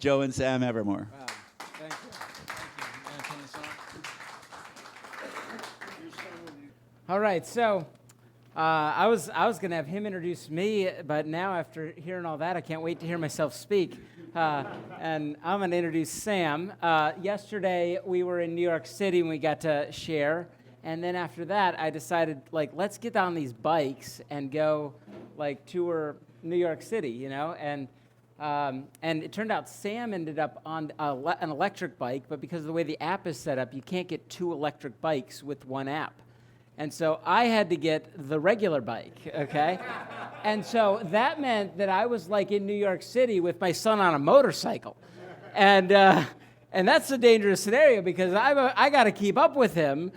Joe and Sam Evermore. Wow. Thank you. You gonna turn this on? All right, so I was going to have him introduce me, but now after hearing all that, I can't wait to hear myself speak. And I'm going to introduce Sam. Yesterday, we were in New York City, and we got to share. And then after that, I decided, let's get on these bikes and go, tour New York City, you know? And it turned out Sam ended up on an electric bike, but because of the way the app is set up, you can't get two electric bikes with one app. And so I had to get the regular bike, okay? And so that meant that I was in New York City with my son on a motorcycle. And that's a dangerous scenario because I got to keep up with him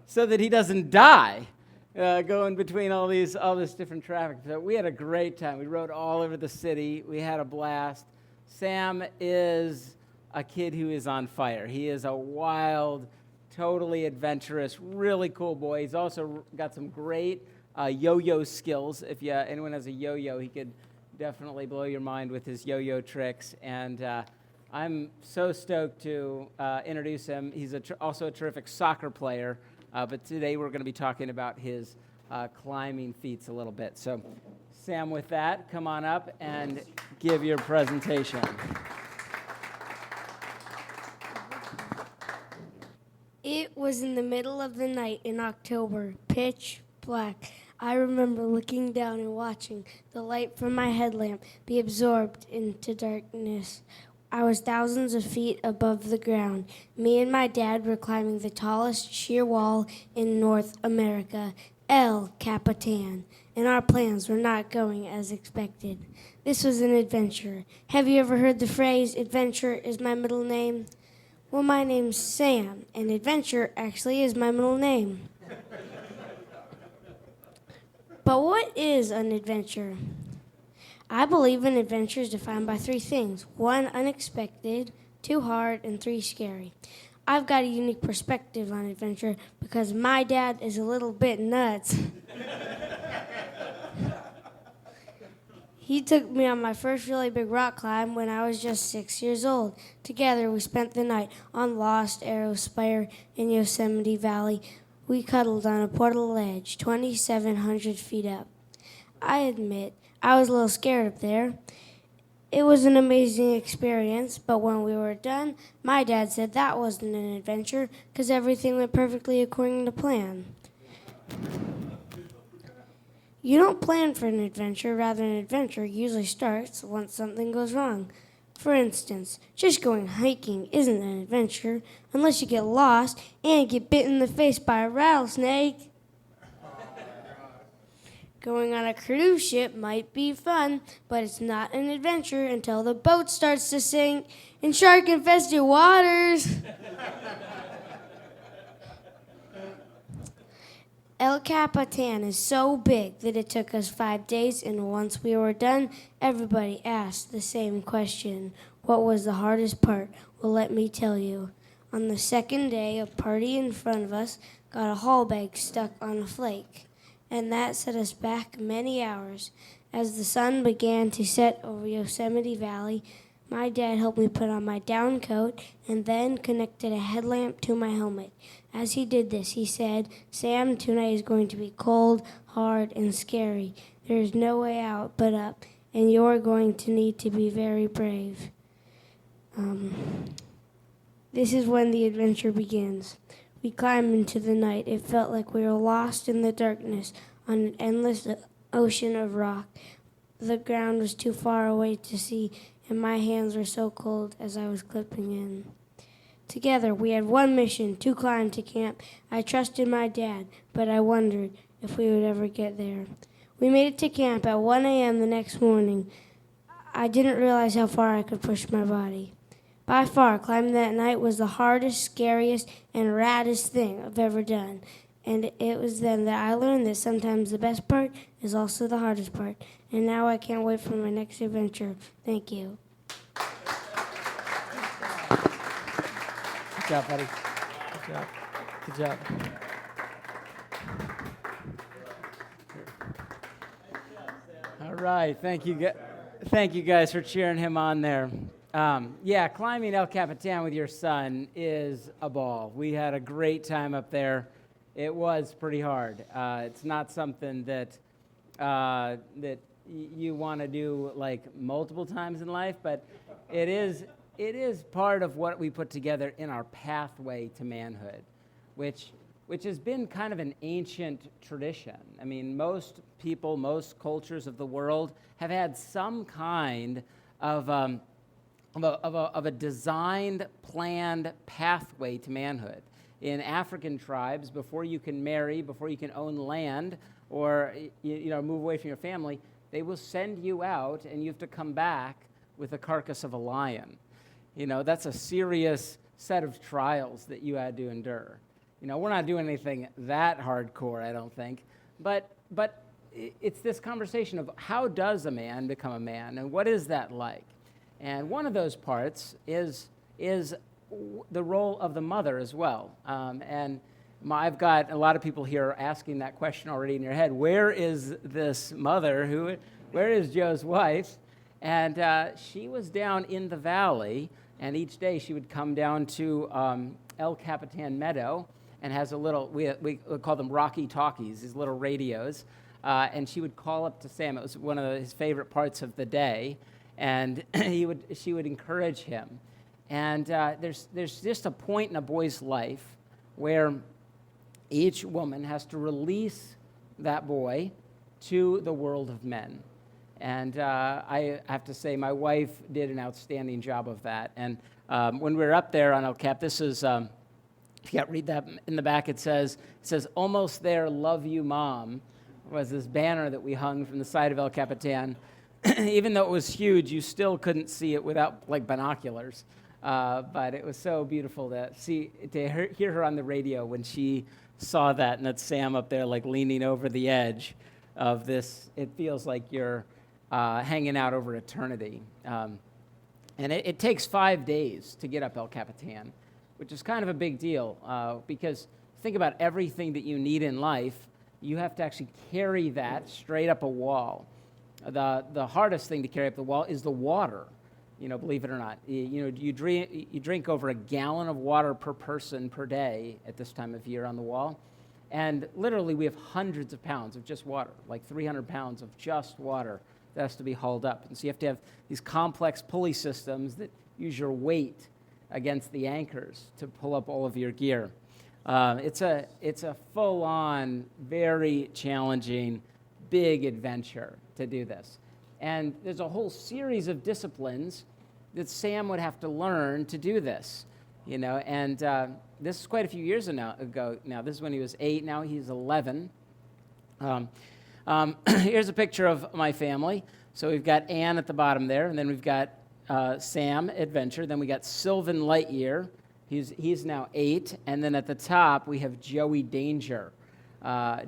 so that he doesn't die going between all this different traffic. So we had a great time. We rode all over the city. We had a blast. Sam is a kid who is on fire. He is a wild, totally adventurous, really cool boy. He's also got some great yo-yo skills. If anyone has a yo-yo, he could definitely blow your mind with his yo-yo tricks. And I'm so stoked to introduce him. He's also a terrific soccer player. But today we're going to be talking about his climbing feats a little bit. So, Sam, with that, come on up and give your presentation. It was in the middle of the night in October, pitch black. I remember looking down and watching the light from my headlamp be absorbed into darkness. I was thousands of feet above the ground. Me and my dad were climbing the tallest sheer wall in North America, El Capitan, and our plans were not going as expected. This was an adventure. Have you ever heard the phrase, adventure is my middle name? Well, my name's Sam, and adventure actually is my middle name. But what is an adventure? I believe an adventure is defined by three things. 1, unexpected, 2, hard, and 3, scary. I've got a unique perspective on adventure because my dad is a little bit nuts. He took me on my first really big rock climb when I was just 6 years old. Together, we spent the night on Lost Arrow Spire in Yosemite Valley. We cuddled on a portal ledge, 2,700 feet up. I admit, I was a little scared up there. It was an amazing experience, but when we were done, my dad said that wasn't an adventure because everything went perfectly according to plan. You don't plan for an adventure, rather an adventure usually starts once something goes wrong. For instance, just going hiking isn't an adventure unless you get lost and get bit in the face by a rattlesnake. Going on a cruise ship might be fun, but it's not an adventure until the boat starts to sink in shark-infested waters. El Capitan is so big that it took us 5 days, and once we were done, everybody asked the same question. What was the hardest part? Well, let me tell you. On the second day, a party in front of us got a haul bag stuck on a flake, and that set us back many hours. As the sun began to set over Yosemite Valley, my dad helped me put on my down coat and then connected a headlamp to my helmet. As he did this, he said, Sam, tonight is going to be cold, hard, and scary. There is no way out but up, and you're going to need to be very brave. This is when the adventure begins. We climbed into the night. It felt like we were lost in the darkness on an endless ocean of rock. The ground was too far away to see, and my hands were so cold as I was clipping in. Together, we had one mission, to climb to camp. I trusted my dad, but I wondered if we would ever get there. We made it to camp at 1 a.m. the next morning. I didn't realize how far I could push my body. By far, climbing that night was the hardest, scariest, and raddest thing I've ever done. And it was then that I learned that sometimes the best part is also the hardest part. And now I can't wait for my next adventure. Thank you. Good job, buddy. Good job. Good job. All right. Thank you guys for cheering him on there. Yeah, climbing El Capitan with your son is a ball. We had a great time up there. It was pretty hard. It's not something that you want to do like multiple times in life, but it is part of what we put together in our pathway to manhood, which has been kind of an ancient tradition. I mean, most people, most cultures of the world have had some kind of a designed, planned pathway to manhood. In African tribes, before you can marry, before you can own land, or move away from your family, they will send you out, and you have to come back with the carcass of a lion. That's a serious set of trials that you had to endure. We're not doing anything that hardcore, I don't think, but it's this conversation of how does a man become a man, and what is that like? And one of those parts is the role of the mother as well. I've got a lot of people here asking that question already in your head. Where is this mother? Where is Joe's wife? And she was down in the valley, and each day she would come down to El Capitan Meadow and has a little, we call them Rocky Talkies, these little radios. And she would call up to Sam. It was one of his favorite parts of the day. And she would encourage him. And there's just a point in a boy's life where each woman has to release that boy to the world of men. And I have to say, my wife did an outstanding job of that. And when we were up there on El Cap, this is, if you can't read that in the back, it says, "Almost there, love you, Mom," was this banner that we hung from the side of El Capitan. Even though it was huge, you still couldn't see it without like binoculars. But it was so beautiful to hear her on the radio when she saw that, and that's Sam up there like leaning over the edge of this. It feels like you're hanging out over eternity. And it takes 5 days to get up El Capitan, which is kind of a big deal because think about everything that you need in life. You have to actually carry that straight up a wall. The hardest thing to carry up the wall is the water. Believe it or not, you drink over a gallon of water per person per day at this time of year on the wall, and literally we have hundreds of pounds of just water, like 300 pounds of just water that has to be hauled up. And so you have to have these complex pulley systems that use your weight against the anchors to pull up all of your gear. It's a full-on, very challenging, big adventure to do this. And there's a whole series of disciplines that Sam would have to learn to do this, and this is quite a few years ago now. This is when he was 8, now he's 11. Here's a picture of my family. So we've got Ann at the bottom there, and then we've got Sam Adventure, then we got Sylvan Lightyear. He's now 8, and then at the top we have Joey Danger.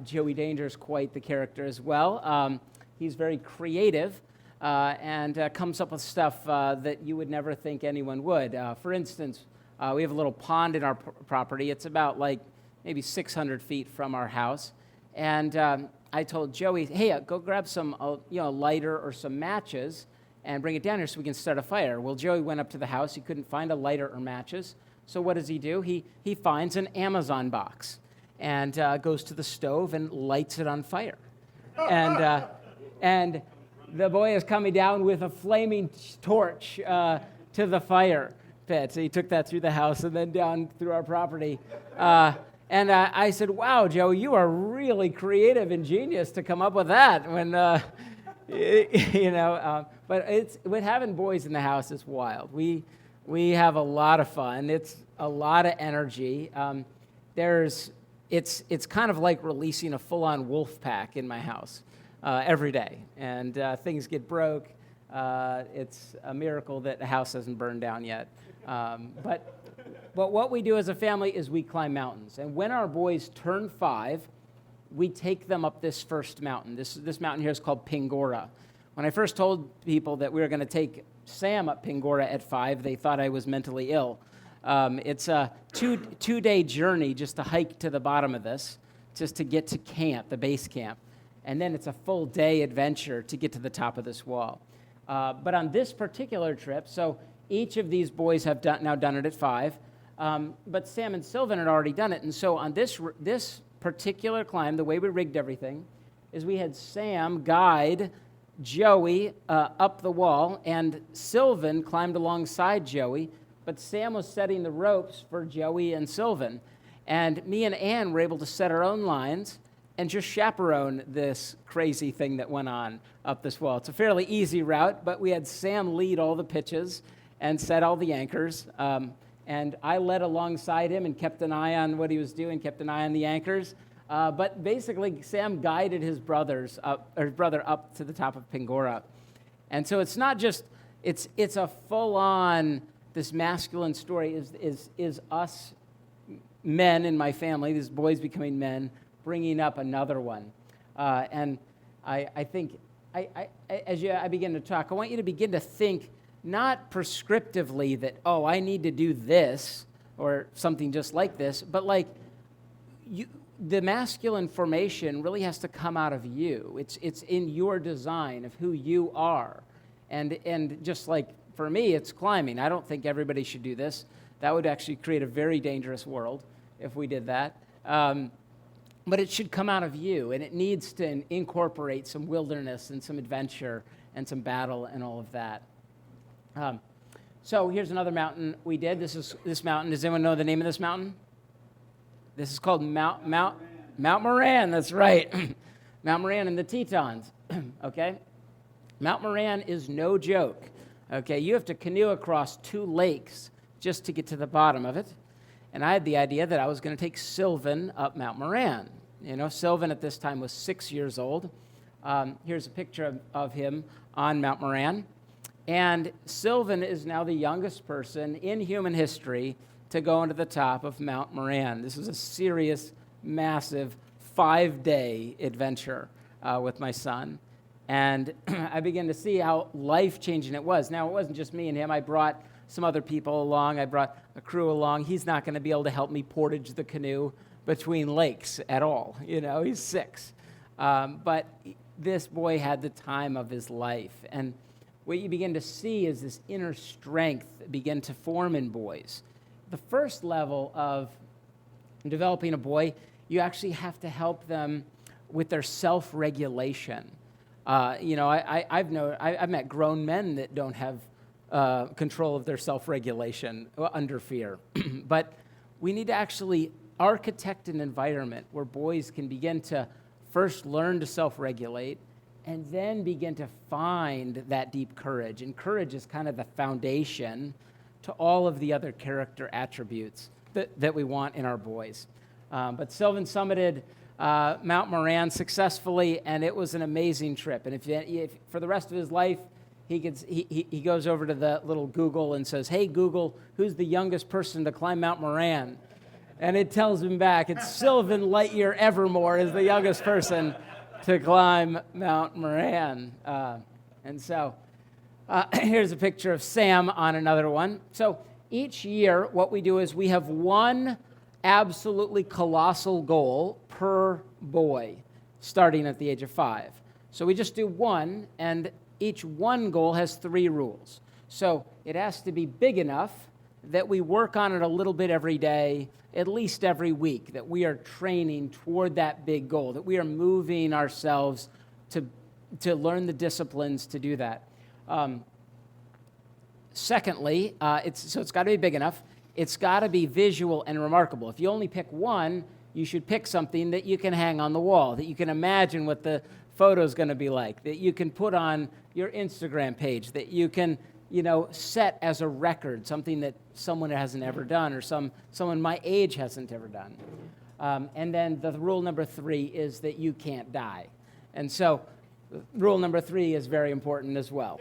Joey Danger is quite the character as well. He's very creative and comes up with stuff that you would never think anyone would. For instance, we have a little pond in our property. It's about like maybe 600 feet from our house. And I told Joey, hey, go grab some lighter or some matches and bring it down here so we can start a fire. Well, Joey went up to the house. He couldn't find a lighter or matches. So what does he do? He finds an Amazon box and goes to the stove and lights it on fire. And the boy is coming down with a flaming torch to the fire pit. So he took that through the house and then down through our property. And I said, wow, Joe, you are really creative and genius to come up with that. When, but with having boys in the house is wild. We have a lot of fun. It's a lot of energy. It's kind of like releasing a full-on wolf pack in my house. Every day, and things get broke. It's a miracle that the house hasn't burned down yet. But what we do as a family is we climb mountains. And when our boys turn 5, we take them up this first mountain. This mountain here is called Pingora. When I first told people that we were going to take Sam up Pingora at 5, they thought I was mentally ill. It's a two-day journey just to hike to the bottom of this, just to get to camp, the base camp. And then it's a full day adventure to get to the top of this wall. But on this particular trip, so Each of these boys have now done it at 5, but Sam and Sylvan had already done it. And so on this particular climb, the way we rigged everything is we had Sam guide Joey up the wall, and Sylvan climbed alongside Joey, but Sam was setting the ropes for Joey and Sylvan. And me and Ann were able to set our own lines and just chaperone this crazy thing that went on up this wall. It's a fairly easy route, but we had Sam lead all the pitches and set all the anchors. And I led alongside him and kept an eye on what he was doing, kept an eye on the anchors. But basically, Sam guided his brother up to the top of Pingora. And so it's not just, it's a full-on, this masculine story is us men in my family, these boys becoming men, bringing up another one. And I think, as I begin to talk, I want you to begin to think not prescriptively that, oh, I need to do this or something just like this, but like the masculine formation really has to come out of you. It's in your design of who you are. And just like for me, it's climbing. I don't think everybody should do this. That would actually create a very dangerous world if we did that. But it should come out of you, and it needs to incorporate some wilderness and some adventure and some battle and all of that. So here's another mountain we did. This mountain. Does anyone know the name of this mountain? This is called Mount Moran. That's right, Mount Moran in the Tetons. Okay, Mount Moran is no joke. Okay, you have to canoe across 2 lakes just to get to the bottom of it. And I had the idea that I was going to take Sylvan up Mount Moran. You know, Sylvan at this time was 6 years old. Here's a picture of him on Mount Moran. And Sylvan is now the youngest person in human history to go into the top of Mount Moran. This was a serious, massive 5-day adventure with my son. And I began to see how life-changing it was. Now, it wasn't just me and him. I brought some other people along. I brought a crew along. He's not going to be able to help me portage the canoe between lakes at all. You know, he's 6. But this boy had the time of his life. And what you begin to see is this inner strength begin to form in boys. The first level of developing a boy, you actually have to help them with their self-regulation. I've met grown men that don't have control of their self-regulation under fear. But we need to actually architect an environment where boys can begin to first learn to self-regulate and then begin to find that deep courage. And courage is kind of the foundation to all of the other character attributes that we want in our boys. But Sylvan summited Mount Moran successfully, and it was an amazing trip. And if for the rest of his life, he goes over to the little Google and says, "Hey, Google, who's the youngest person to climb Mount Moran?" And it tells him back, it's Sylvan Lightyear Evermore is the youngest person to climb Mount Moran. And so here's a picture of Sam on another one. So each year, what we do is we have one absolutely colossal goal per boy, starting at the age of 5. So we just do one, and each one goal has 3 rules. So it has to be big enough that we work on it a little bit every day, at least every week, that we are training toward that big goal, that we are moving ourselves to learn the disciplines to do that. Secondly, it's got to be big enough. It's got to be visual and remarkable. If you only pick one, you should pick something that you can hang on the wall, that you can imagine what the photo's going to be like, that you can put on your Instagram page, that you can, set as a record, something that someone hasn't ever done or someone my age hasn't ever done. And then the rule number 3 is that you can't die. And so rule number 3 is very important as well.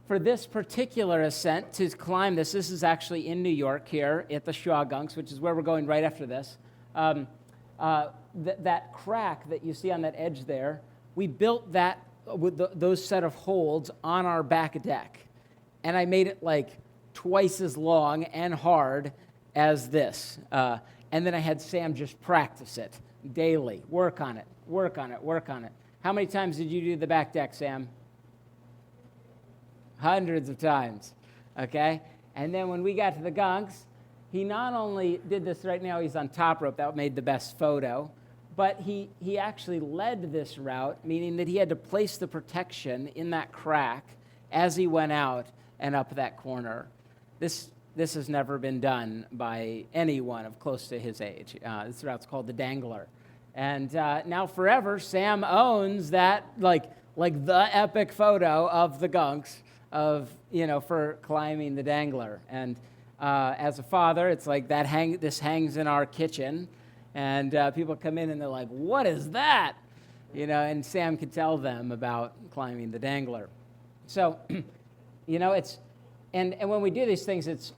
For this particular ascent, to climb this is actually in New York here at the Shawgunks, which is where we're going right after this. That crack that you see on that edge there, we built that with those set of holds on our back deck. And I made it like twice as long and hard as this. And then I had Sam just practice it daily, work on it. How many times did you do the back deck, Sam? hundreds of times, okay? And then when we got to the gunks, he not only did this, right now he's on top rope, that made the best photo, but he actually led this route, meaning that he had to place the protection in that crack as he went out and up that corner. This has never been done by anyone of close to his age. This route's called the Dangler. And now forever, Sam owns that, like the epic photo of the gunks of, for climbing the Dangler. And as a father, it's like this hangs in our kitchen, and people come in and they're like, "What is that?" And Sam could tell them about climbing the Dangler. So, it's and when we do these things,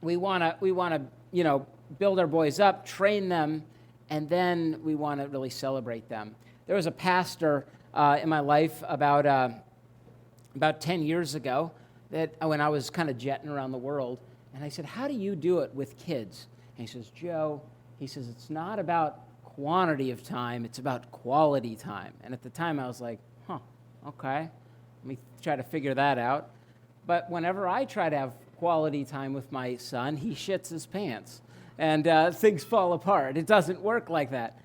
we want to build our boys up, train them, and then we want to really celebrate them. There was a pastor in my life about 10 years ago that when I was kind of jetting around the world, and I said, "How do you do it with kids?" And he says, "Joe," he says, "it's not about quantity of time, it's about quality time." And at the time I was like, okay, let me try to figure that out. But whenever I try to have quality time with my son, he shits his pants, and things fall apart. It doesn't work like that.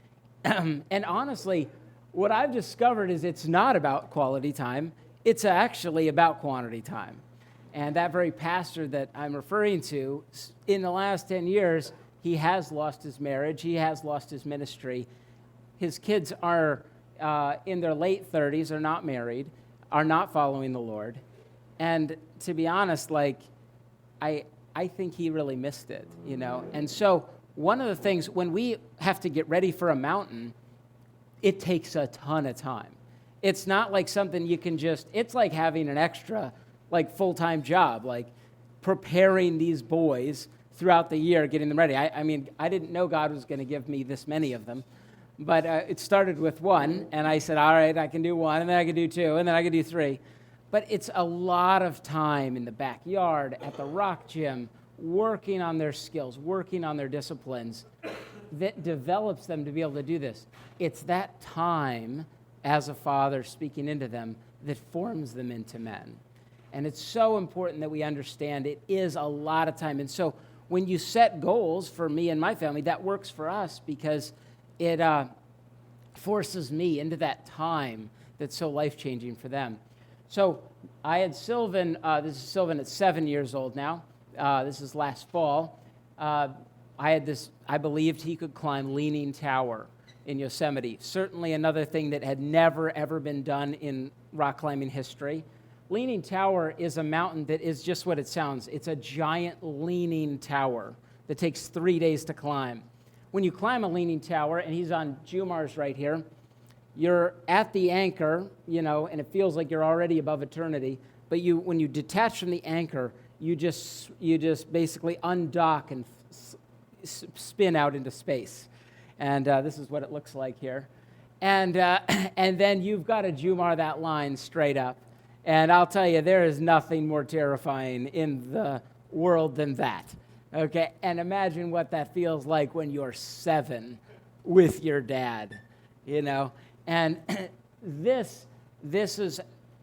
And honestly, what I've discovered is it's not about quality time, it's actually about quantity time. And that very pastor that I'm referring to, in the last 10 years, he has lost his marriage, he has lost his ministry. His kids are in their late 30s, are not married, are not following the Lord. And to be honest, I think he really missed it, And so one of the things, when we have to get ready for a mountain, it takes a ton of time. It's not like something you can it's like having an extra, full-time job, preparing these boys throughout the year, getting them ready. I mean, I didn't know God was going to give me this many of them, but it started with one, and I said, all right, I can do one, and then I can do two, and then I can do three. But it's a lot of time in the backyard, at the rock gym, working on their skills, working on their disciplines, that develops them to be able to do this. It's that time as a father speaking into them that forms them into men. And it's so important that we understand it is a lot of time. And so when you set goals for me and my family, that works for us because it forces me into that time that's so life-changing for them. So I had Sylvan, this is Sylvan at 7 years old now. This is last fall. I believed he could climb Leaning Tower in Yosemite. Certainly another thing that had never, ever been done in rock climbing history. Leaning Tower is a mountain that is just what it sounds. It's a giant leaning tower that takes 3 days to climb. When you climb a leaning tower, and he's on Jumar's right here, you're at the anchor, and it feels like you're already above eternity, but when you detach from the anchor, you just basically undock and spin out into space. And this is what it looks like here. And then you've got to Jumar that line straight up. And I'll tell you, there is nothing more terrifying in the world than that. Okay? And imagine what that feels like when you're 7 with your dad, And this is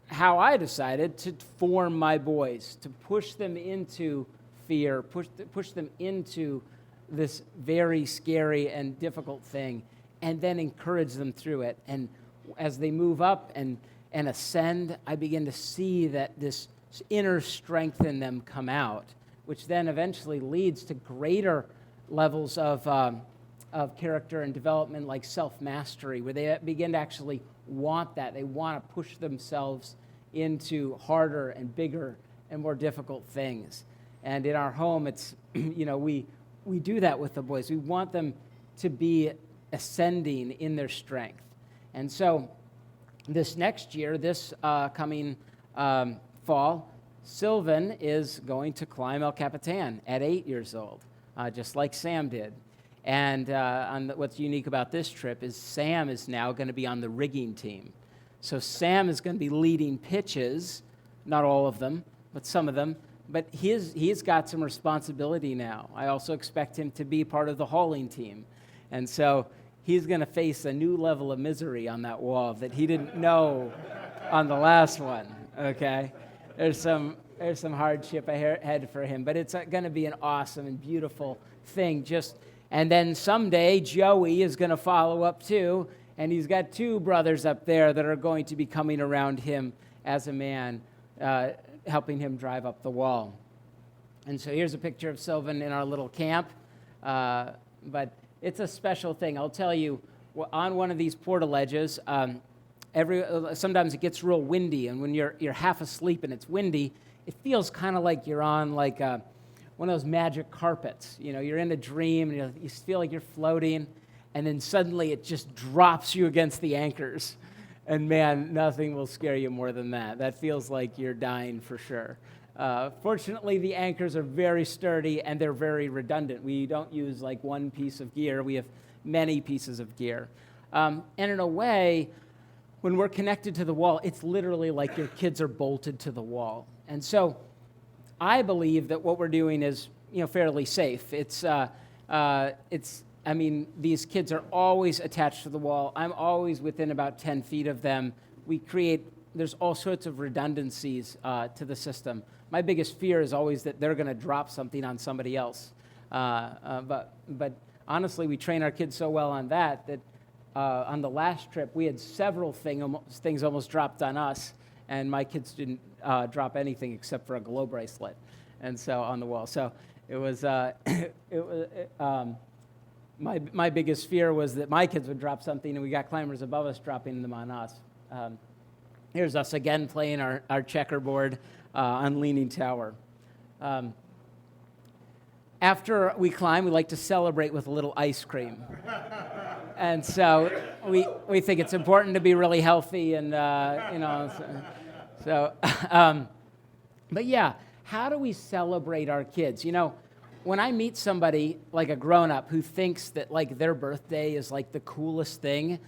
how I decided to form my boys, to push them into fear, push them into this very scary and difficult thing, and then encourage them through it. And as they move up and ascend, I begin to see that this inner strength in them come out, which then eventually leads to greater levels of character and development, like self-mastery, where they begin to actually want that. They want to push themselves into harder and bigger and more difficult things. And in our home, it's, we do that with the boys. We want them to be ascending in their strength. And so this next year, this coming fall, Sylvan is going to climb El Capitan at 8 years old, just like Sam did. And what's unique about this trip is Sam is now going to be on the rigging team. So Sam is going to be leading pitches, not all of them, but some of them. But he's got some responsibility now. I also expect him to be part of the hauling team. And so he's going to face a new level of misery on that wall that he didn't know on the last one, okay? there's some hardship ahead for him, but it's going to be an awesome and beautiful thing. And then someday Joey is going to follow up too, and he's got 2 brothers up there that are going to be coming around him as a man, helping him drive up the wall. And so here's a picture of Sylvan in our little camp, but it's a special thing. I'll tell you, on one of these portaledges, sometimes it gets real windy, and when you're half asleep and it's windy, it feels kind of like you're on like one of those magic carpets. You know, you're in a dream, and you feel like you're floating, and then suddenly it just drops you against the anchors. And man, nothing will scare you more than that. That feels like you're dying for sure. Fortunately, the anchors are very sturdy, and they're very redundant. We don't use like one piece of gear. We have many pieces of gear. And in a way, when we're connected to the wall, it's literally like your kids are bolted to the wall. And so I believe that what we're doing is, fairly safe. These kids are always attached to the wall. I'm always within about 10 feet of them. There's all sorts of redundancies to the system. My biggest fear is always that they're going to drop something on somebody else. But honestly, we train our kids so well on that on the last trip, we had several things almost dropped on us, and my kids didn't drop anything except for a glow bracelet, and so on the wall. So it was my biggest fear was that my kids would drop something, and we got climbers above us dropping them on us. Here's us again playing our checkerboard on Leaning Tower. After we climb, we like to celebrate with a little ice cream. And so we think it's important to be really healthy and, but yeah, how do we celebrate our kids? When I meet somebody like a grown-up who thinks that like their birthday is like the coolest thing,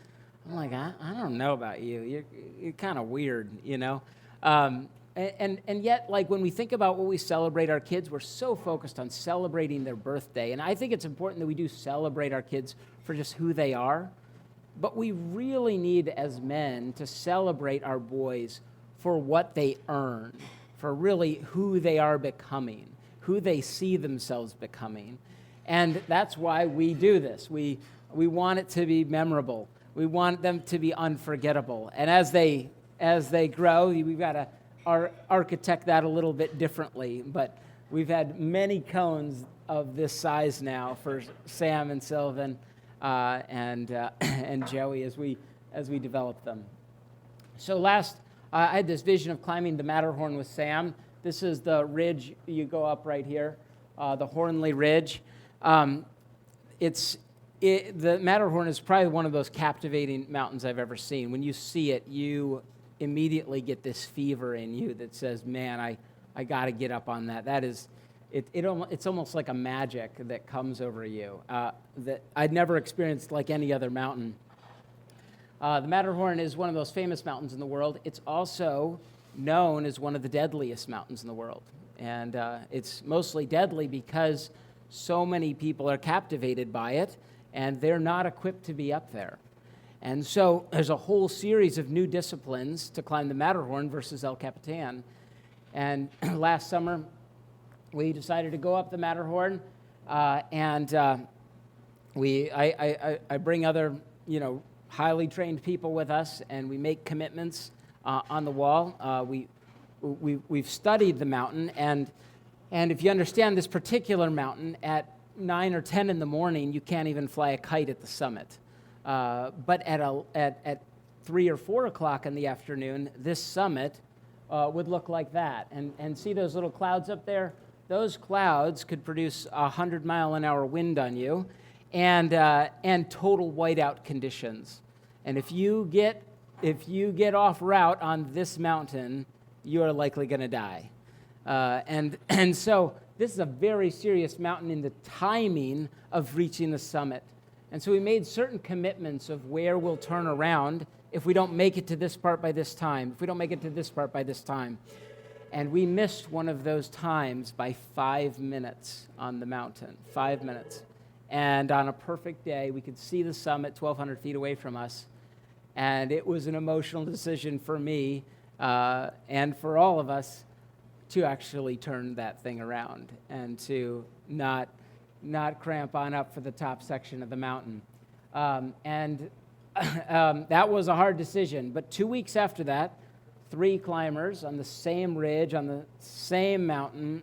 I'm like, I don't know about you. You're kind of weird, And yet, like when we think about what we celebrate our kids, we're so focused on celebrating their birthday. And I think it's important that we do celebrate our kids for just who they are. But we really need, as men, to celebrate our boys for what they earn, for really who they are becoming, who they see themselves becoming. And that's why we do this. We want it to be memorable. We want them to be unforgettable. And as they grow, we've got to architect that a little bit differently, but we've had many cones of this size now for Sam and Sylvan and Joey as we develop them. So last, I had this vision of climbing the Matterhorn with Sam. This is the ridge you go up right here, the Hornley Ridge. The Matterhorn is probably one of those captivating mountains I've ever seen. When you see it, you immediately get this fever in you that says, man, I got to get up on that. That is, it's almost like a magic that comes over you that I'd never experienced like any other mountain. The Matterhorn is one of those famous mountains in the world. It's also known as one of the deadliest mountains in the world. And it's mostly deadly because so many people are captivated by it, and they're not equipped to be up there. And so there's a whole series of new disciplines to climb the Matterhorn versus El Capitan. And last summer, we decided to go up the Matterhorn, and I bring other, highly trained people with us, and we make commitments on the wall. We've studied the mountain, and if you understand this particular mountain, at 9 or 10 in the morning, you can't even fly a kite at the summit. But at 3 or 4 o'clock in the afternoon, this summit would look like that. And see those little clouds up there? Those clouds could produce 100-mile-an-hour wind on you, and total whiteout conditions. And if you get off route on this mountain, you are likely going to die. And so this is a very serious mountain in the timing of reaching the summit. And so we made certain commitments of where we'll turn around if we don't make it to this part by this time, if we don't make it to this part by this time. And we missed one of those times by 5 minutes on the mountain, 5 minutes. And on a perfect day, we could see the summit 1,200 feet away from us. And it was an emotional decision for me and for all of us to actually turn that thing around and to not cramp on up for the top section of the mountain. That was a hard decision. But 2 weeks after that, 3 climbers on the same ridge, on the same mountain,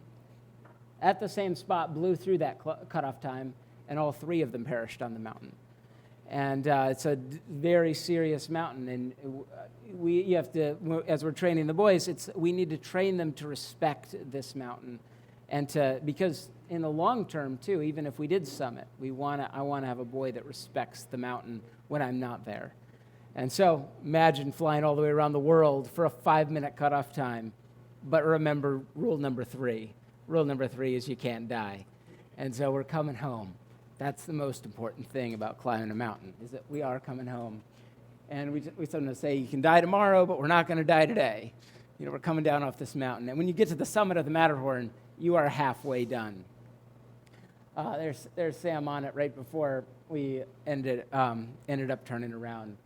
at the same spot, blew through that cutoff time, and all 3 of them perished on the mountain. And it's a very serious mountain, and you have to, as we're training the boys, we need to train them to respect this mountain, and because in the long term too, even if we did summit, I want to have a boy that respects the mountain when I'm not there. And so imagine flying all the way around the world for a 5-minute cutoff time, but remember rule number 3. Rule number 3 is you can't die. And so we're coming home. That's the most important thing about climbing a mountain, is that we are coming home. And we sometimes say you can die tomorrow, but we're not going to die today. We're coming down off this mountain. And when you get to the summit of the Matterhorn, you are halfway done. There's Sam on it right before we ended up turning around.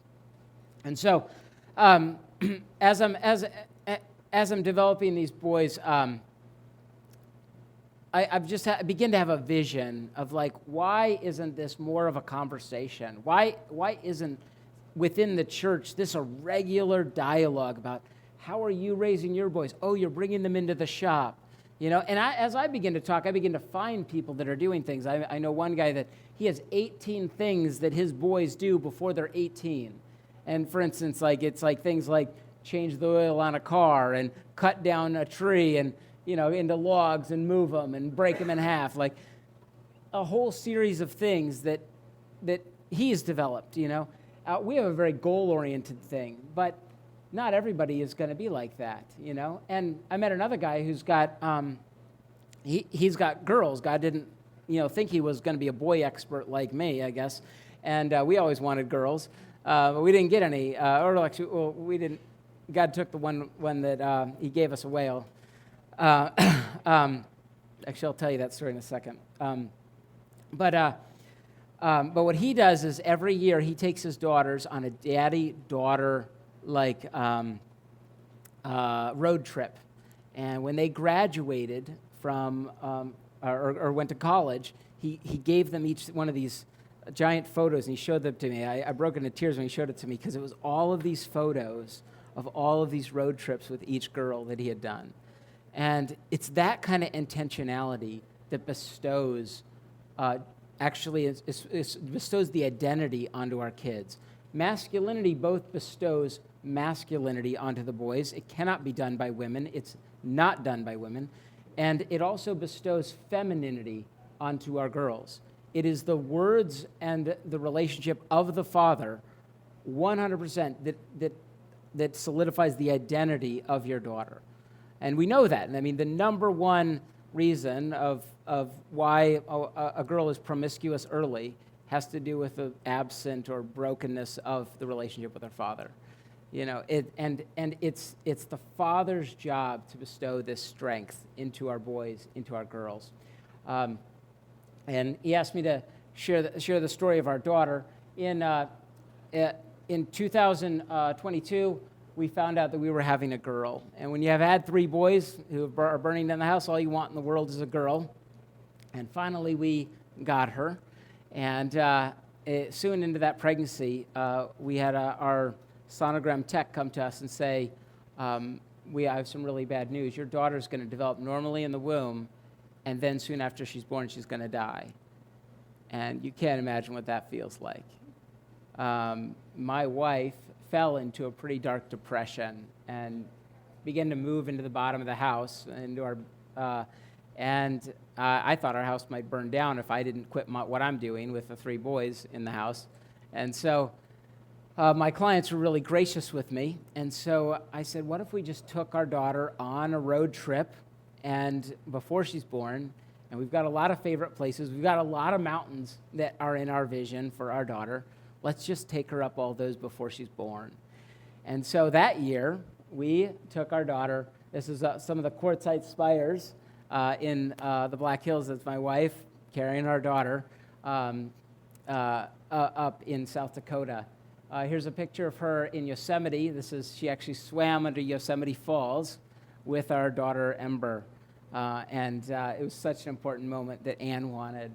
And so, as I'm developing these boys, I've just begin to have a vision of like, why isn't this more of a conversation? Why isn't within the church this a regular dialogue about how are you raising your boys? Oh, you're bringing them into the shop, And as I begin to talk, I begin to find people that are doing things. I know one guy that he has 18 things that his boys do before they're 18. And for instance, it's like things like change the oil on a car and cut down a tree and into logs and move them and break them in half, like a whole series of things that he's developed. We have a very goal-oriented thing, but not everybody is going to be like that. And I met another guy who's got he's got girls. God didn't think he was going to be a boy expert like me, I guess, and we always wanted girls. But we didn't get any, we didn't. God took the one that he gave us a whale. Actually, I'll tell you that story in a second. But what he does is every year he takes his daughters on a daddy-daughter road trip, and when they graduated from or went to college, he gave them each one of these giant photos, and he showed them to me. I broke into tears when he showed it to me because it was all of these photos of all of these road trips with each girl that he had done. And it's that kind of intentionality that bestows, bestows the identity onto our kids. Masculinity both bestows masculinity onto the boys. It cannot be done by women. It's not done by women. And it also bestows femininity onto our girls. It is the words and the relationship of the father, 100%, that solidifies the identity of your daughter. And we know that. And I mean, the number one reason of why a girl is promiscuous early has to do with the absent or brokenness of the relationship with her father. It's the father's job to bestow this strength into our boys, into our girls. And he asked me to share the story of our daughter. In 2022, we found out that we were having a girl. And when you have had 3 boys who are burning down the house, all you want in the world is a girl. And finally, we got her. And soon into that pregnancy, we had our sonogram tech come to us and say, we have some really bad news. Your daughter's going to develop normally in the womb, and then soon after she's born, she's going to die. And you can't imagine what that feels like. My wife fell into a pretty dark depression and began to move into the bottom of the house, into our, I thought our house might burn down if I didn't quit what I'm doing with the 3 boys in the house. And so my clients were really gracious with me, and so I said, what if we just took our daughter on a road trip and before she's born, and we've got a lot of favorite places, we've got a lot of mountains that are in our vision for our daughter. Let's just take her up all those before she's born. And so that year, we took our daughter. This is some of the quartzite spires in the Black Hills. That's my wife carrying our daughter up in South Dakota. Here's a picture of her in Yosemite. She actually swam under Yosemite Falls with our daughter Ember. And it was such an important moment that Anne wanted.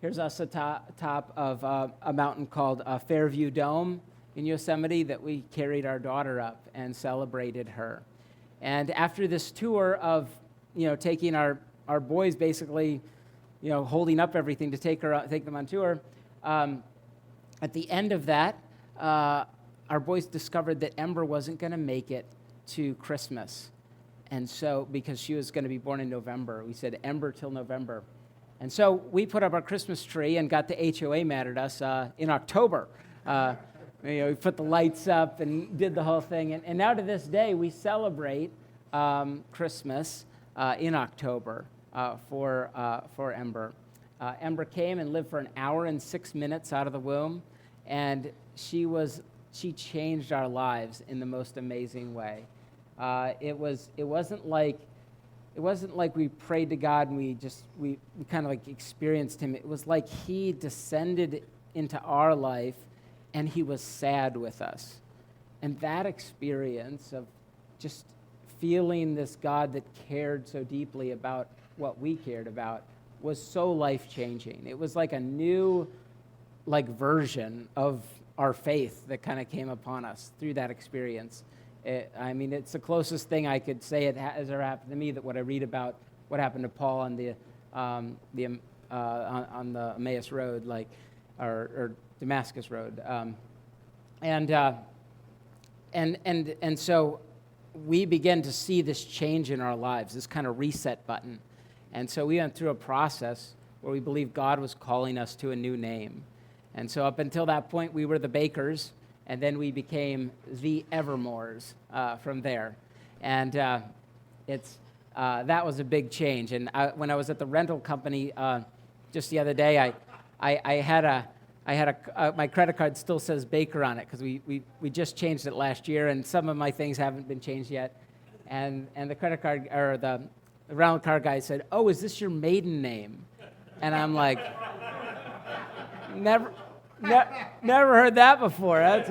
Here's us atop of a mountain called Fairview Dome in Yosemite that we carried our daughter up and celebrated her. And after this tour of, taking our boys, basically, holding up everything to take them on tour, at the end of that, our boys discovered that Ember wasn't going to make it to Christmas. And so, because she was going to be born in November, we said Ember till November. And so we put up our Christmas tree and got the HOA mad at us in October. We put the lights up and did the whole thing. And now to this day, we celebrate Christmas in October for Ember. Ember came and lived for an hour and 6 minutes out of the womb, and she changed our lives in the most amazing way. It wasn't like we prayed to God and we kind of like experienced him. It was like he descended into our life and he was sad with us. And that experience of just feeling this God that cared so deeply about what we cared about was so life-changing. It was like a new version of our faith that kind of came upon us through that experience. It's the closest thing I could say has ever happened to me, that what I read about what happened to Paul on the Emmaus Road, or Damascus Road, and so we began to see this change in our lives, this kind of reset button, and so we went through a process where we believed God was calling us to a new name, and so up until that point we were the Bakers. And then we became the Evermores from there. And that was a big change. And when I was at the rental company just the other day, my credit card still says Baker on it because we just changed it last year, and some of my things haven't been changed yet. And the credit card, or the rental car guy said, "Oh, is this your maiden name?" And I'm like, never heard that before. That's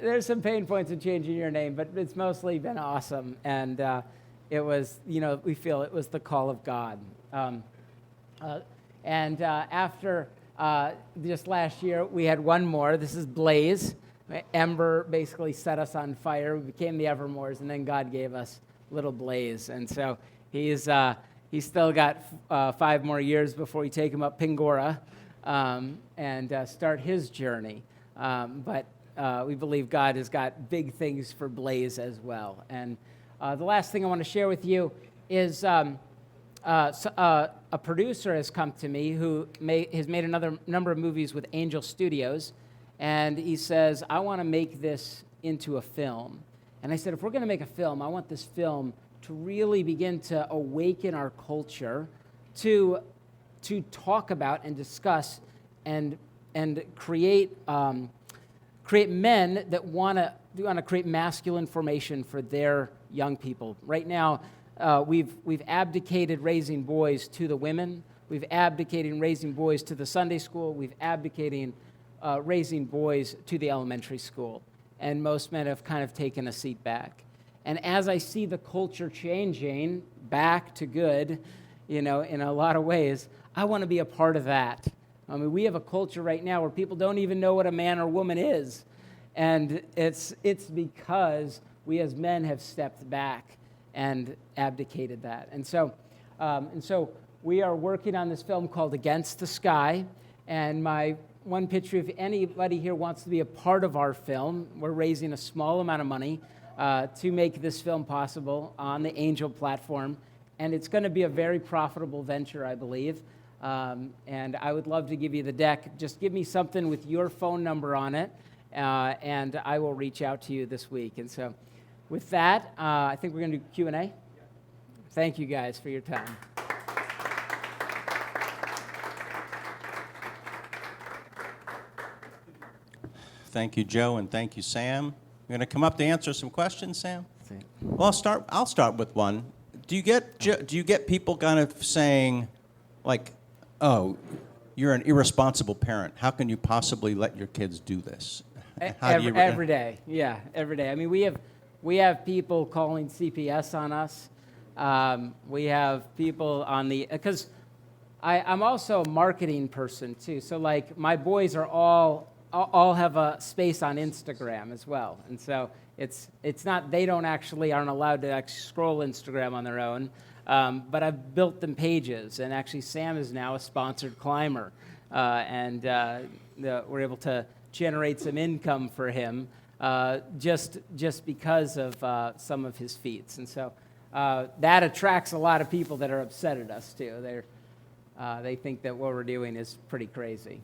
there's some pain points in changing your name, but it's mostly been awesome. And it was, we feel it was the call of God. After just last year, we had one more. This is Blaze. Ember basically set us on fire. We became the Evermores, and then God gave us little Blaze. And so he's still got 5 more years before we take him up Pingora and start his journey. But we believe God has got big things for Blaze as well. And the last thing I want to share with you is a producer has come to me who has made another number of movies with Angel Studios. And he says, "I want to make this into a film." And I said, if we're going to make a film, I want this film to really begin to awaken our culture to talk about and discuss and create men that want to create masculine formation for their young people. Right now, we've abdicated raising boys to the women. We've abdicated raising boys to the Sunday school. We've abdicated raising boys to the elementary school. And most men have kind of taken a seat back. And as I see the culture changing back to good, in a lot of ways, I want to be a part of that. I mean, we have a culture right now where people don't even know what a man or woman is. And it's because we as men have stepped back and abdicated that. And so we are working on this film called Against the Sky. And my one picture, if anybody here wants to be a part of our film, we're raising a small amount of money to make this film possible on the Angel platform. And it's going to be a very profitable venture, I believe. And I would love to give you the deck. Just give me something with your phone number on it, and I will reach out to you this week. And so with that, I think we're going to do Q&A. Yeah. Thank you guys for your time. Thank you, Joe, and thank you, Sam. You're going to come up to answer some questions, Sam? Well, I'll start with one. Do you get people kind of saying, like, "Oh, you're an irresponsible parent. How can you possibly let your kids do this?" How do you every day. Yeah, every day. I mean, we have people calling CPS on us. We have people on because I'm also a marketing person too. So like my boys are all have a space on Instagram as well, and so it's not they aren't allowed to actually scroll Instagram on their own. But I've built them pages, and actually Sam is now a sponsored climber, and we're able to generate some income for him just because of some of his feats, and so that attracts a lot of people that are upset at us too. They think that what we're doing is pretty crazy.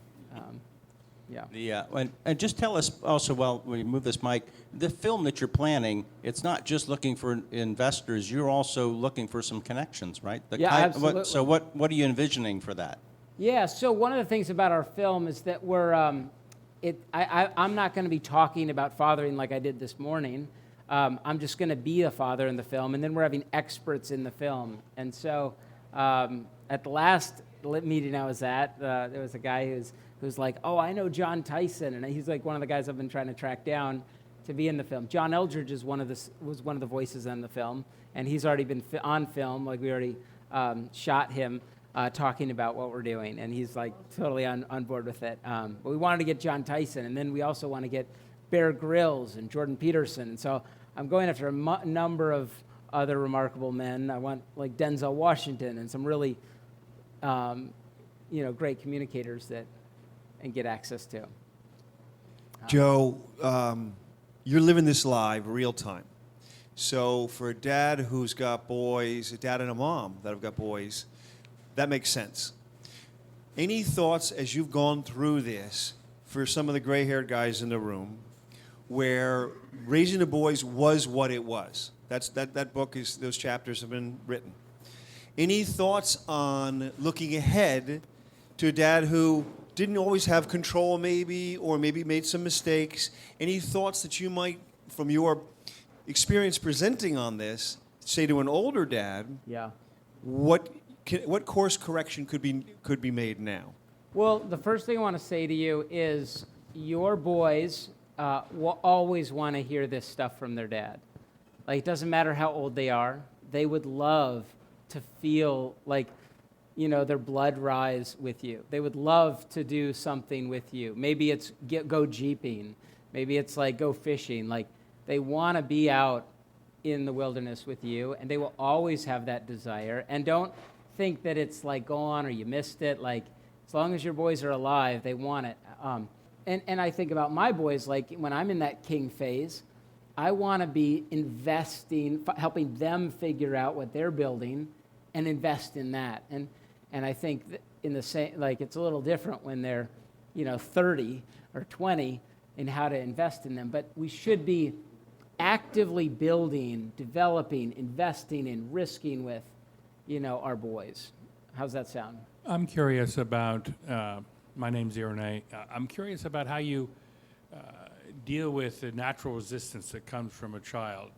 Yeah. And just tell us also, while we move this mic, the film that you're planning, it's not just looking for investors, you're also looking for some connections, right? Absolutely. So what are you envisioning for that? Yeah, so one of the things about our film is that I'm not going to be talking about fathering like I did this morning. I'm just going to be a father in the film, and then we're having experts in the film. And so at the last meeting I was at, there was a guy who's like, oh, I know John Tyson, and he's like one of the guys I've been trying to track down to be in the film. John Eldridge was one of the voices in the film, and he's already been on film. Like we already shot him talking about what we're doing, and he's like totally on board with it. But we wanted to get John Tyson, and then we also want to get Bear Grylls and Jordan Peterson. And so I'm going after a number of other remarkable men. I want like Denzel Washington and some really great communicators and get access to. Joe, you're living this live, real time. So for a dad who's got boys, a dad and a mom that have got boys, that makes sense. Any thoughts as you've gone through this for some of the gray-haired guys in the room where raising the boys was what it was? That book those chapters have been written. Any thoughts on looking ahead to a dad who didn't always have control or maybe made some mistakes? Any thoughts that you might, from your experience presenting on this, say to an older dad? Yeah. What course correction could be made now? Well, the first thing I want to say to you is your boys will always want to hear this stuff from their dad. Like, it doesn't matter how old they are. They would love to feel like, their blood rise with you. They would love to do something with you. Maybe it's go jeeping. Maybe it's like go fishing. Like, they want to be out in the wilderness with you, and they will always have that desire. And don't think that it's like go on or you missed it. Like, as long as your boys are alive, they want it. And I think about my boys, like when I'm in that king phase, I want to be investing, helping them figure out what they're building and invest in that. And I think that in the same, like it's a little different when they're, 30 or 20 in how to invest in them. But we should be actively building, developing, investing in, risking with, our boys. How's that sound? I'm curious about, my name's Irene. I'm curious about how you deal with the natural resistance that comes from a child.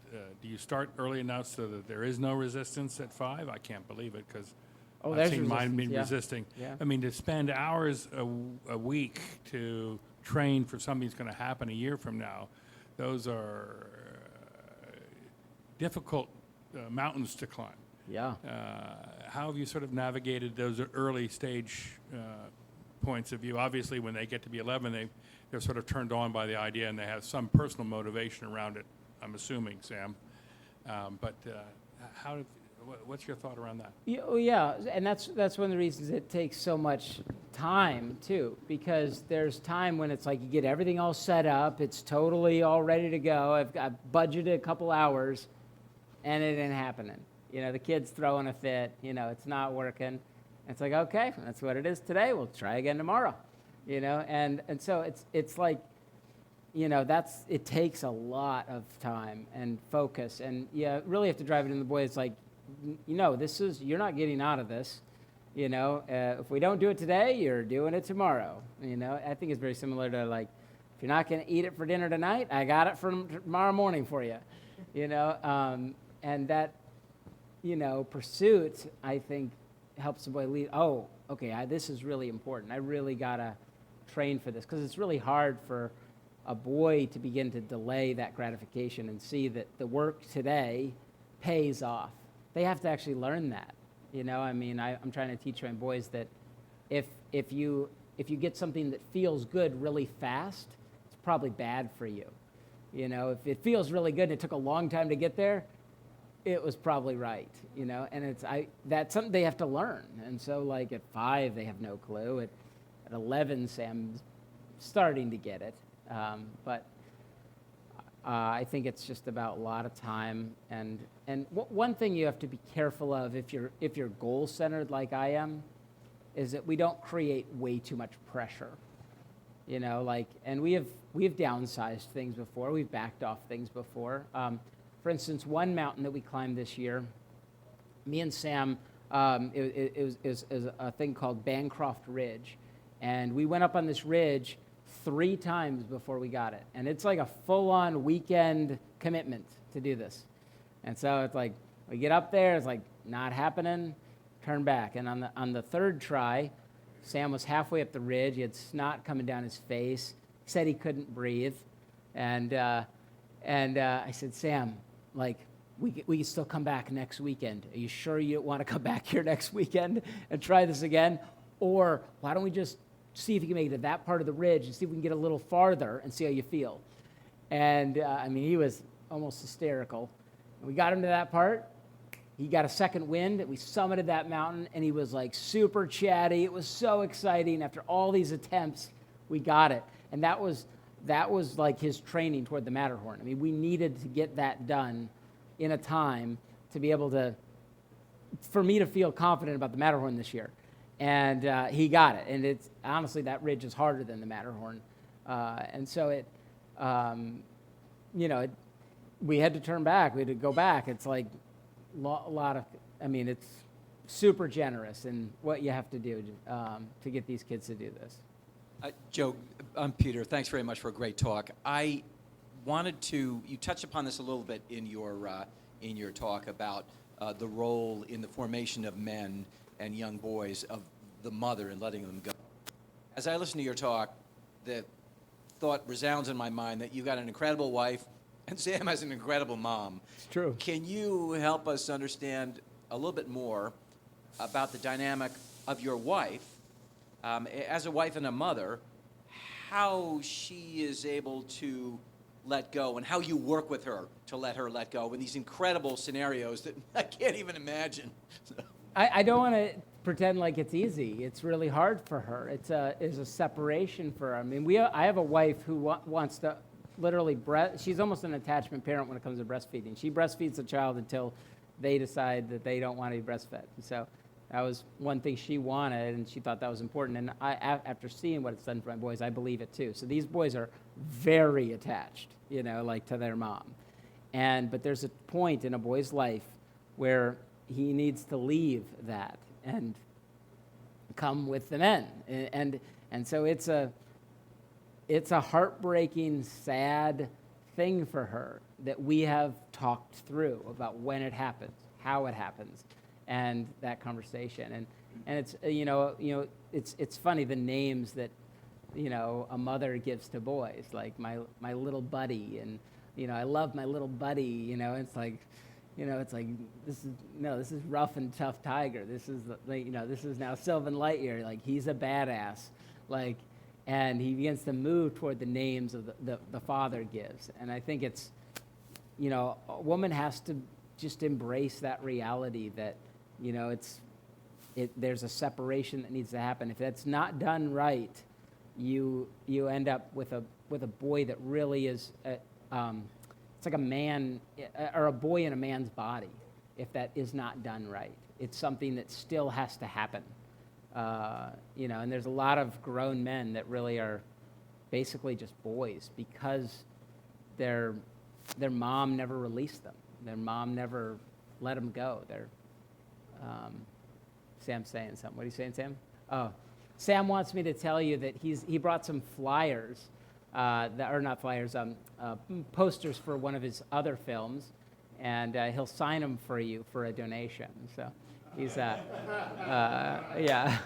Do you start early enough so that there is no resistance at 5? I can't believe it because I've seen mine resisting. Yeah. I mean, to spend hours a week to train for something that's going to happen a year from now, those are difficult mountains to climb. Yeah. How have you sort of navigated those early stage points of view? Obviously, when they get to be 11, they're sort of turned on by the idea, and they have some personal motivation around it, I'm assuming, Sam. But what's your thought around that? Yeah, and that's one of the reasons it takes so much time, too, because there's time when it's like you get everything all set up, it's totally all ready to go, I've budgeted a couple hours, and it ain't happening. The kid's throwing a fit, it's not working. It's like, okay, that's what it is today. We'll try again tomorrow, and so it's like, it takes a lot of time and focus, and really have to drive it in the boy. It's like, you're not getting out of this, if we don't do it today, you're doing it tomorrow. I think it's very similar to like, if you're not going to eat it for dinner tonight, I got it for tomorrow morning for you, and that, pursuit, I think, helps the boy lead. Oh, okay, this is really important. I really got to train for this because it's really hard for a boy to begin to delay that gratification and see that the work today pays off. They have to actually learn that. You know, I mean, I'm trying to teach my boys that if you get something that feels good really fast, it's probably bad for you. You know, if it feels really good and it took a long time to get there, it was probably right, you know, and that's something they have to learn. And so, like, at 5, they have no clue. At 11, Sam's starting to get it. But I think it's just about a lot of time. And one thing you have to be careful of if you're goal-centered like I am is that we don't create way too much pressure. You know, like, and we have downsized things before. We've backed off things before. For instance, one mountain that we climbed this year, me and Sam, it was a thing called Bancroft Ridge. And we went up on this ridge 3 times before we got it. And it's like a full-on weekend commitment to do this. And so it's like, we get up there, it's like, not happening, turn back. And on the 3rd try, Sam was halfway up the ridge. He had snot coming down his face. He said he couldn't breathe. And I said, Sam, like, we can still come back next weekend. Are you sure you don't want to come back here next weekend and try this again? Or why don't we just see if you can make it to that part of the ridge and see if we can get a little farther and see how you feel? And, I mean, he was almost hysterical. And we got him to that part. He got a second wind. We summited that mountain, and he was, like, super chatty. It was so exciting. After all these attempts, we got it. And that was like his training toward the Matterhorn. I mean, we needed to get that done in a time to be able to, for me to feel confident about the Matterhorn this year. And he got it. And it's honestly, that ridge is harder than the Matterhorn. And so we had to turn back. We had to go back. It's like a lot of, I mean, it's super generous in what you have to do to get these kids to do this. Joe, I'm Peter. Thanks very much for a great talk. I wanted to, you touched upon this a little bit in your talk about the role in the formation of men and young boys of the mother and letting them go. As I listen to your talk, the thought resounds in my mind that you've got an incredible wife and Sam has an incredible mom. It's true. Can you help us understand a little bit more about the dynamic of your wife, as a wife and a mother, how she is able to let go and how you work with her to let her let go in these incredible scenarios that I can't even imagine. I don't want to pretend like it's easy. It's really hard for her. It's a separation for her. I mean, I have a wife who wants to literally she's almost an attachment parent when it comes to breastfeeding. She breastfeeds the child until they decide that they don't want to be breastfed. And so that was one thing she wanted, and she thought that was important. And after seeing what it's done for my boys, I believe it too. So these boys are very attached, you know, like to their mom. But there's a point in a boy's life where he needs to leave that and come with the men. And so it's a heartbreaking, sad thing for her that we have talked through about when it happens, how it happens, and that conversation. And it's it's funny the names that a mother gives to boys, like my little buddy, and I love my little buddy. It's like this is rough and tough tiger. This is this is now Sylvan Lightyear. Like, he's a badass. Like, and he begins to move toward the names of the father gives. And I think it's a woman has to just embrace that reality that there's a separation that needs to happen. If that's not done right, you end up with a boy that really is it's like a man or a boy in a man's body. If that is not done right, it's something that still has to happen. And there's a lot of grown men that really are basically just boys because their mom never released them. Their mom never let them go. Sam's saying something. What are you saying, Sam? Oh, Sam wants me to tell you that he brought some flyers, posters for one of his other films, and he'll sign them for you for a donation. So he's yeah. So,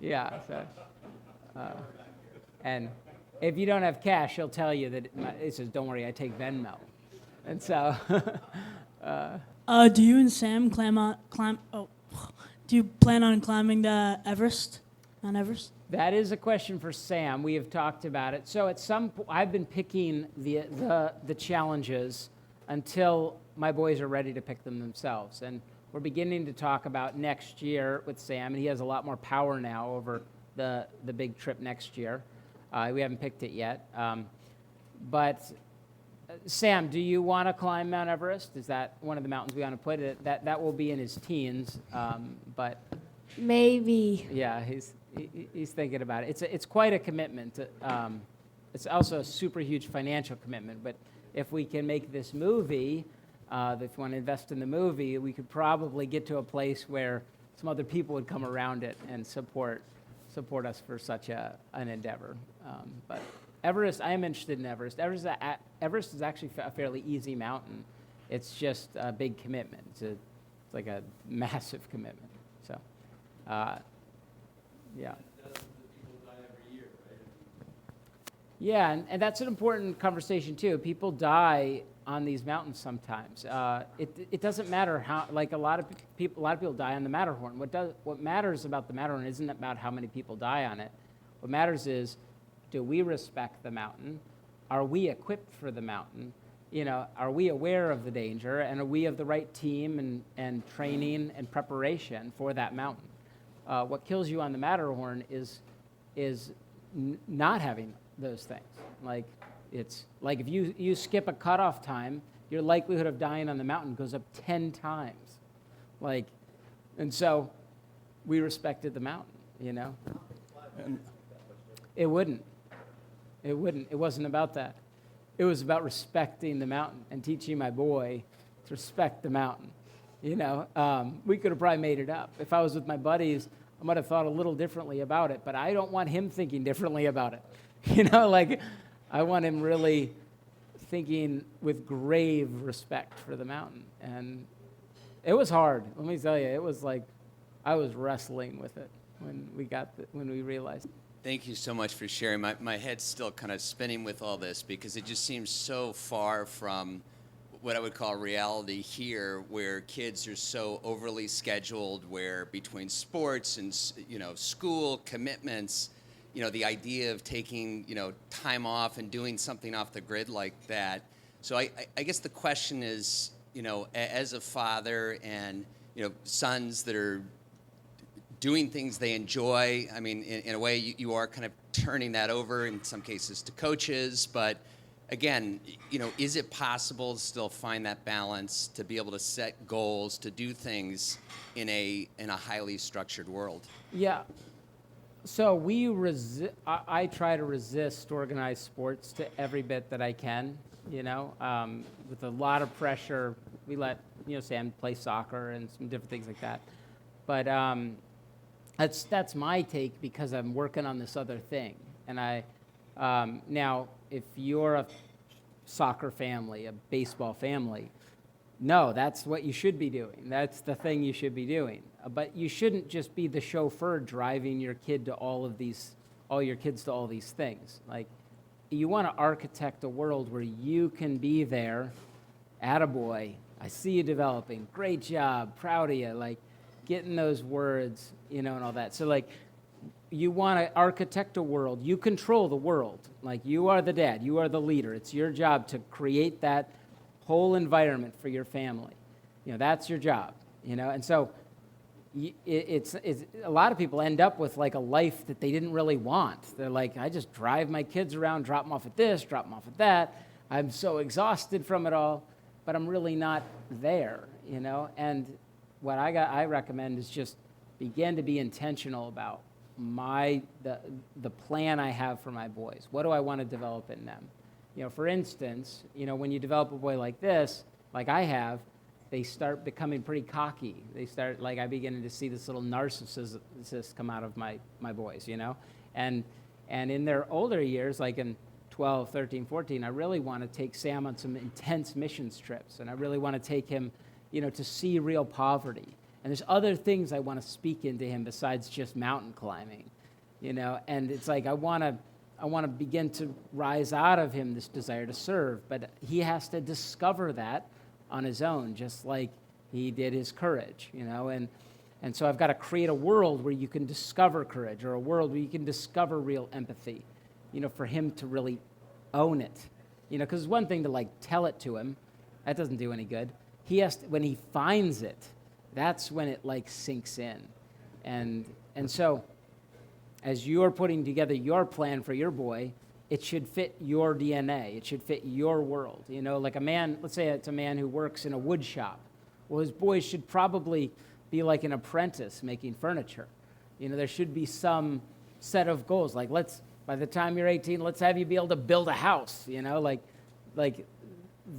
yeah. So. And if you don't have cash, he'll tell you that, he says, don't worry, I take Venmo. And so, Do you and Sam do you plan on climbing the Everest, Mount Everest? that is a question for Sam. We have talked about it. So at some point, I've been picking the challenges until my boys are ready to pick them themselves. And we're beginning to talk about next year with Sam, and he has a lot more power now over the big trip next year. We haven't picked it yet. But Sam, do you want to climb Mount Everest? Is that one of the mountains we want to put it? That will be in his teens, but Maybe. yeah, he's thinking about it. It's quite a commitment. It's also a super huge financial commitment. But if we can make this movie, if you want to invest in the movie, we could probably get to a place where some other people would come around it and support us for such an endeavor. But Everest, I am interested in Everest. Everest is actually a fairly easy mountain. It's just a big commitment. It's like a massive commitment. So, yeah. Yeah, and that's an important conversation too. People die on these mountains sometimes. It doesn't matter how. Like a lot of people die on the Matterhorn. What matters about the Matterhorn isn't about how many people die on it. What matters is, do we respect the mountain? Are we equipped for the mountain? Are we aware of the danger, and are we of the right team and training and preparation for that mountain? What kills you on the Matterhorn is not having those things. Like it's like if you skip a cutoff time, your likelihood of dying on the mountain goes up 10 times. And so we respected the mountain, And it wouldn't. It wasn't about that. It was about respecting the mountain and teaching my boy to respect the mountain. We could have probably made it up. If I was with my buddies, I might have thought a little differently about it, but I don't want him thinking differently about it. I want him really thinking with grave respect for the mountain. And it was hard. Let me tell you, it was like I was wrestling with it when we realized. Thank you so much for sharing. My head's still kind of spinning with all this because it just seems so far from what I would call reality here, where kids are so overly scheduled, where between sports and school commitments, the idea of taking time off and doing something off the grid like that. So I guess the question is, as a father and sons that are doing things they enjoy. I mean, in a way, you are kind of turning that over in some cases to coaches. But again, is it possible to still find that balance, to be able to set goals, to do things in a highly structured world? Yeah. So I try to resist organized sports to every bit that I can. With a lot of pressure, we let Sam play soccer and some different things like that. But that's my take because I'm working on this other thing. And now, if you're a soccer family, a baseball family, no, that's what you should be doing. That's the thing you should be doing. But you shouldn't just be the chauffeur driving your kid to all your kids to all these things. Like, you want to architect a world where you can be there, attaboy, I see you developing, great job, proud of you, getting those words, and all that. So, you want to architect a world. You control the world. You are the dad. You are the leader. It's your job to create that whole environment for your family. That's your job, And so it's a lot of people end up with a life that they didn't really want. They're like, I just drive my kids around, drop them off at this, drop them off at that. I'm so exhausted from it all, but I'm really not there, And what I recommend is just begin to be intentional about the plan I have for my boys. What do I want to develop in them? For instance, when you develop a boy like this, like I have, they start becoming pretty cocky. They start, I begin to see this little narcissist come out of my boys, And in their older years, in 12, 13, 14, I really want to take Sam on some intense missions trips. And I really want to take him, to see real poverty. And there's other things I want to speak into him besides just mountain climbing, And it's I want to begin to rise out of him this desire to serve. But he has to discover that on his own, just like he did his courage, you know. And so I've got to create a world where you can discover courage, or a world where you can discover real empathy, you know, for him to really own it. You know, because it's one thing to, like, tell it to him. That doesn't do any good. He has to, when he finds it, that's when it, like, sinks in. And so as you're putting together your plan for your boy, it should fit your DNA. It should fit your world. You know, like a man, let's say it's a man who works in a wood shop. Well, his boy should probably be like an apprentice making furniture. You know, there should be some set of goals. Like, by the time you're 18, let's have you be able to build a house, you know, like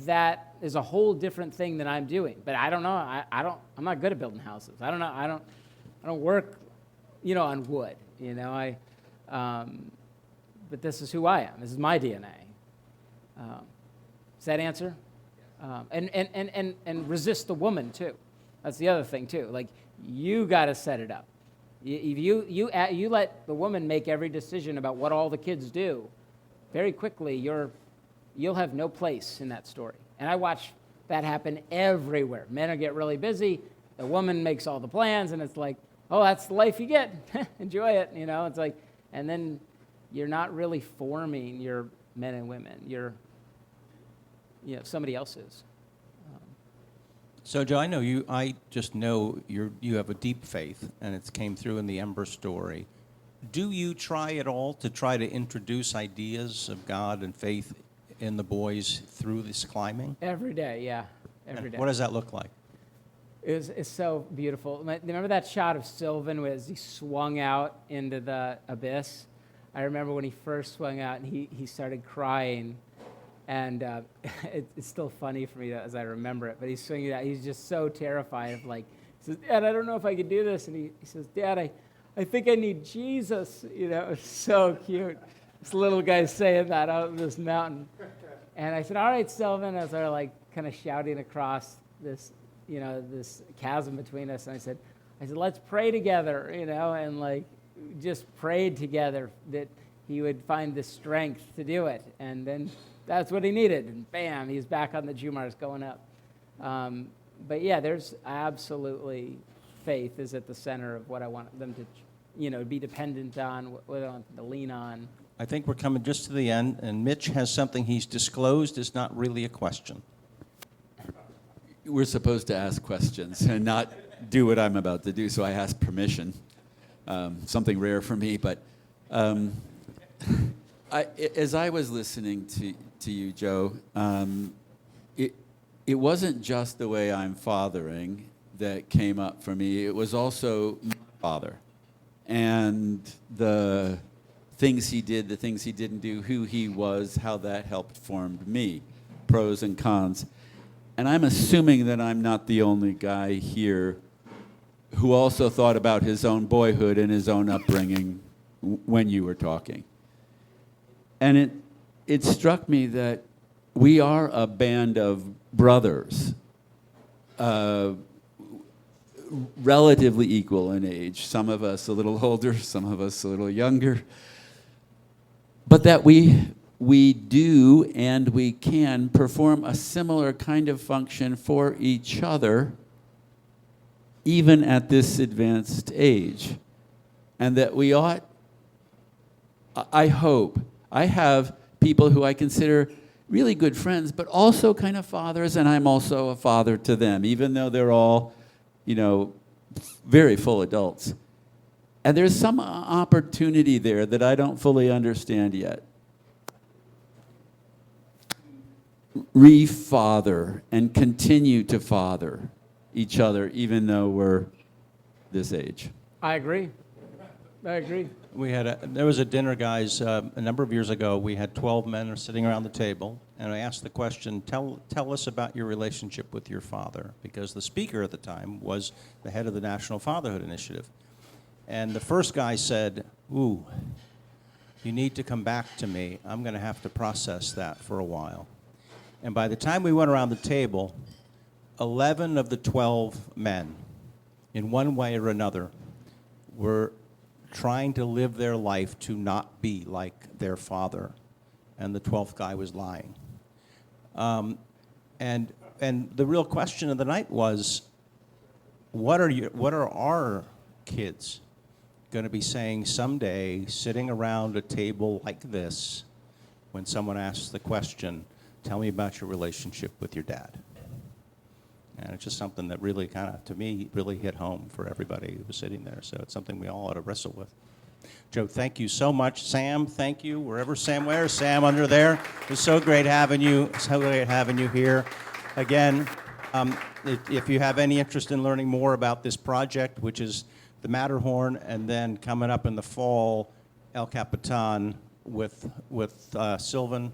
that is a whole different thing than I'm doing. But I don't know. I'm not good at building houses. I don't know. I don't work, you know, on wood, you know. But this is who I am. This is my DNA. Does that answer? And resist the woman too. That's the other thing too. Like, you got to set it up. If you let the woman make every decision about what all the kids do, very quickly you'll have no place in that story. And I watch that happen everywhere. Men will get really busy. The woman makes all the plans, and it's like, oh, that's the life you get. Enjoy it, you know. It's like, and then you're not really forming your men and women. You're, you know, somebody else's. So, Joe, I just know you have a deep faith, and it came through in the Ember story. Do you try at all to try to introduce ideas of God and faith in the boys through this climbing? Every day, yeah. Every day. What does that look like? It's so beautiful. Remember that shot of Sylvan as he swung out into the abyss? I remember when he first swung out and he started crying. And it's still funny for me as I remember it. But he's swinging out. He's just so terrified of, like, he says, Dad, I don't know if I can do this. And he says, Dad, I think I need Jesus. You know, it's so cute. This little guy saying that out of this mountain. And I said, all right, Sylvan, as they're, like, kind of shouting across this, you know, this chasm between us. And I said, let's pray together, you know, and, like, just prayed together that he would find the strength to do it. And then that's what he needed, and bam, he's back on the Jumars going up. But yeah, there's absolutely, faith is at the center of what I want them to, you know, be dependent on, what I want them to lean on. I think we're coming just to the end, and Mitch has something he's disclosed is not really a question. We're supposed to ask questions and not do what I'm about to do, so I asked permission. Something rare for me, but as I was listening to you, Joe, it wasn't just the way I'm fathering that came up for me. It was also my father and the things he did, the things he didn't do, who he was, how that helped formed me, pros and cons. And I'm assuming that I'm not the only guy here who also thought about his own boyhood and his own upbringing when you were talking. And it struck me that we are a band of brothers, relatively equal in age. Some of us a little older, some of us a little younger. But that we do and we can perform a similar kind of function for each other, even at this advanced age. And that we ought, I hope, I have people who I consider really good friends, but also kind of fathers, and I'm also a father to them, even though they're all, you know, very full adults. And there's some opportunity there that I don't fully understand yet. Re-father and continue to father each other, even though we're this age. I agree. There was a dinner, guys, a number of years ago. We had 12 men sitting around the table, and I asked the question, tell us about your relationship with your father, because the speaker at the time was the head of the National Fatherhood Initiative. And the first guy said, ooh, you need to come back to me. I'm going to have to process that for a while. And by the time we went around the table, 11 of the 12 men, in one way or another, were trying to live their life to not be like their father, and the 12th guy was lying. And the real question of the night was, what are our kids going to be saying someday, sitting around a table like this, when someone asks the question, "Tell me about your relationship with your dad"? And it's just something that really kind of, to me, really hit home for everybody who was sitting there. So it's something we all ought to wrestle with. Joe, thank you so much. Sam, thank you. Wherever Sam, where's Sam under there? It was so great having you. So great having you here. Again, if you have any interest in learning more about this project, which is the Matterhorn, and then coming up in the fall, El Capitan with Sylvan,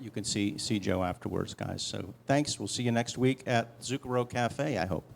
you can see Joe afterwards, guys. So thanks. We'll see you next week at Zucchero Cafe, I hope.